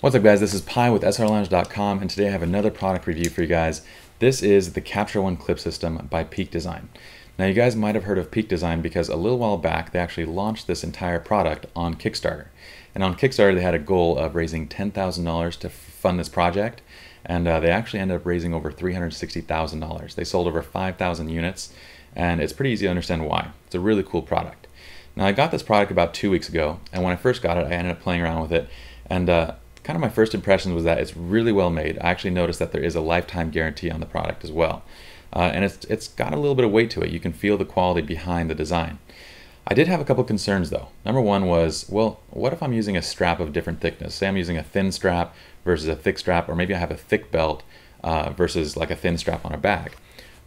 What's up guys, this is Pi with SLRlounge.com, and today I have another product review for you guys. This is the Capture One clip system by Peak Design. Now you guys might have heard of Peak Design because a little while back they actually launched this entire product on Kickstarter. And on Kickstarter they had a goal of raising $10,000 to fund this project, and they actually ended up raising over $360,000. They sold over 5,000 units, and it's pretty easy to understand why. It's a really cool product. Now I got this product about 2 weeks ago, and when I first got it I ended up playing around with it, and kind of my first impression was that it's really well made. I actually noticed that there is a lifetime guarantee on the product as well. And it's got a little bit of weight to it. You can feel the quality behind the design. I did have a couple concerns though. Number one was, well, what if I'm using a strap of different thickness? Say I'm using a thin strap versus a thick strap, or maybe I have a thick belt versus like a thin strap on a bag.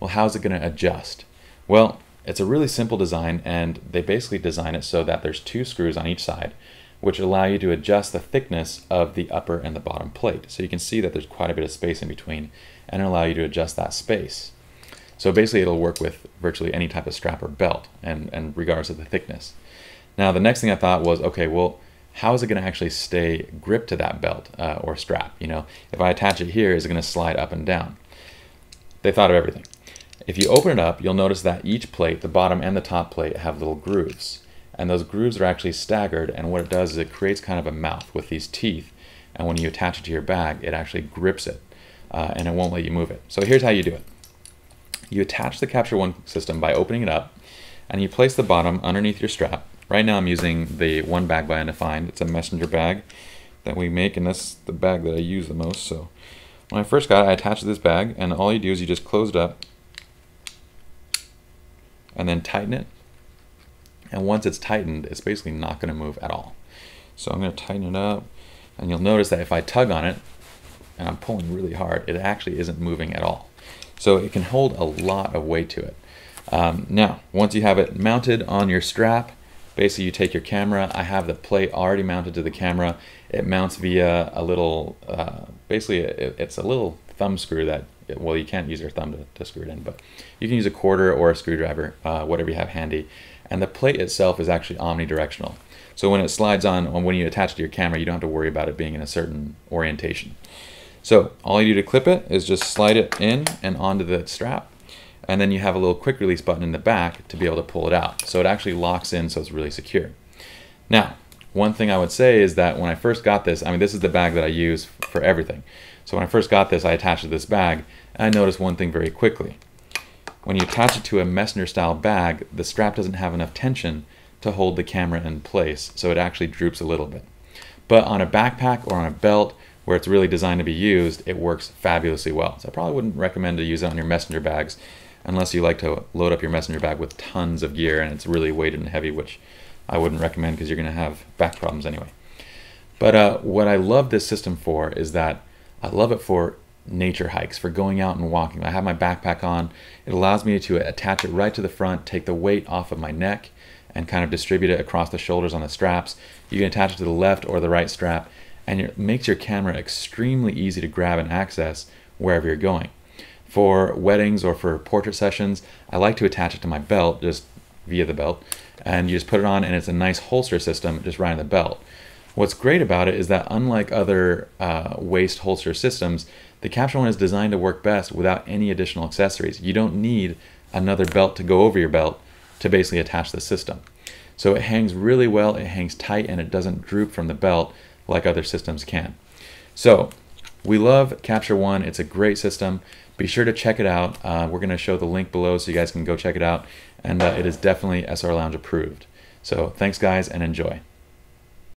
Well, how's it going to adjust? Well, it's a really simple design, and they basically design it so that there's 2 screws on each side, which allow you to adjust the thickness of the upper and the bottom plate. So you can see that there's quite a bit of space in between, and allow you to adjust that space. So basically it'll work with virtually any type of strap or belt, and regardless of the thickness. Now the next thing I thought was, okay, well, how is it going to actually stay gripped to that belt or strap? You know, if I attach it here, is it going to slide up and down? They thought of everything. If you open it up, you'll notice that each plate, the bottom and the top plate, have little grooves. And those grooves are actually staggered, and what it does is it creates kind of a mouth with these teeth, and when you attach it to your bag it actually grips it, and it won't let you move it. So here's how you do it. You attach the Capture One system by opening it up, and you place the bottom underneath your strap. Right now I'm using the One Bag by Undefined. It's a messenger bag that we make, and that's the bag that I use the most. So when I first got it, I attached this bag, and all you do is you just close it up and then tighten it. And once it's tightened, it's basically not going to move at all. So I'm going to tighten it up, and you'll notice that if I tug on it, and I'm pulling really hard, it actually isn't moving at all. So it can hold a lot of weight to it. Now, once you have it mounted on your strap, basically you take your camera. I have the plate already mounted to the camera. It mounts via a little, basically it's a little thumb screw that, well, you can't use your thumb to screw it in, but you can use a quarter or a screwdriver, whatever you have handy. And the plate itself is actually omnidirectional. So when it slides on, when you attach it to your camera, you don't have to worry about it being in a certain orientation. So all you do to clip it is just slide it in and onto the strap, and then you have a little quick release button in the back to be able to pull it out. So it actually locks in, so it's really secure. Now, one thing I would say is that when I first got this, I mean, this is the bag that I use for everything. So when I first got this, I attached it to this bag, and I noticed one thing very quickly. When you attach it to a messenger style bag, the strap doesn't have enough tension to hold the camera in place, so it actually droops a little bit. But on a backpack or on a belt where it's really designed to be used, it works fabulously well. So I probably wouldn't recommend to use it on your messenger bags unless you like to load up your messenger bag with tons of gear and it's really weighted and heavy, which I wouldn't recommend because you're going to have back problems anyway. But what I love this system for is that I love it for nature hikes, for going out and walking. I have my backpack on. It allows me to attach it right to the front, take the weight off of my neck, and kind of distribute it across the shoulders on the straps. You can attach it to the left or the right strap, and it makes your camera extremely easy to grab and access wherever you're going. For weddings or for portrait sessions, I like to attach it to my belt, just via the belt, and you just put it on, and it's a nice holster system just right in the belt. What's great about it is that unlike other waist holster systems, the Capture One is designed to work best without any additional accessories. You don't need another belt to go over your belt to basically attach the system. So it hangs really well, it hangs tight, and it doesn't droop from the belt like other systems can. So we love Capture One. It's a great system. Be sure to check it out. We're going to show the link below so you guys can go check it out. And it is definitely SLR Lounge approved. So thanks guys, and enjoy.